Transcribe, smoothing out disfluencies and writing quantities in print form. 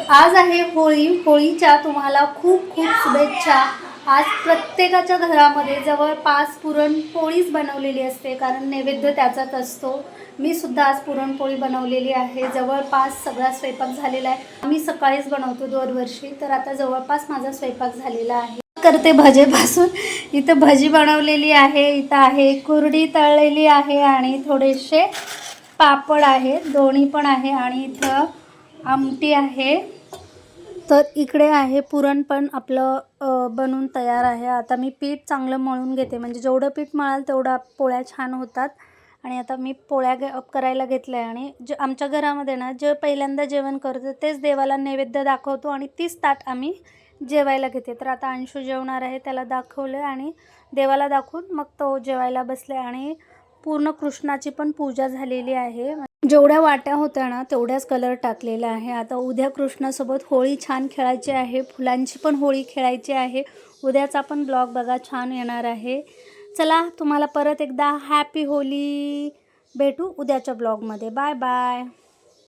आज आहे होळी. होळीच्या तुम्हाला खूप खूप शुभेच्छा. आज प्रत्येकाच्या घरामध्ये जवळपास पुरणपोळीच बनवलेली असते, कारण नैवेद्य त्याचाच असतो. मी सुद्धा आज पुरणपोळी बनवलेली आहे. जवळपास सगळा स्वयंपाक झालेला आहे. आम्ही सकाळीच बनवतो दरवर्षी, तर आता जवळपास माझा स्वयंपाक झालेला आहे. करते भजेपासून. इथं भजी बनवलेली आहे, इथं आहे कुरडी तळलेली आहे आणि थोडेसे पापड आहे, दोन्ही पण आहे आणि इथं आमटी आहे. तर इकडे आहे पुरण पण आपलं बनून तयार आहे. आता मी पीठ चांगलं मळून घेते, म्हणजे जेवढं पीठ मळाल तेवढा पोळ्या छान होतात. आणि आता मी पोळ्या करायला घेतलं आहे. आणि जे आमच्या घरामध्ये ना जे पहिल्यांदा जेवण करतो तेच देवाला नैवेद्य दाखवतो आणि तीच ताट आम्ही जेवायला घेते. तर आता अंशू जेवणार आहे, त्याला दाखवलं आणि देवाला दाखवून मग तो जेवायला बसले. आणि पूर्ण कृष्णाची पण पूजा झालेली आहे. जेवढ्या वाट्या होत्या ना तेवढ्याच कलर टाकलेला आहे. आता उद्या कृष्णासोबत होळी छान खेळायची आहे, फुलांची पण होळी खेळायची आहे. उद्याचा पण ब्लॉग बघा, छान येणार आहे. चला, तुम्हाला परत एकदा हॅपी होली. भेटू उद्याच्या ब्लॉगमध्ये. Bye bye.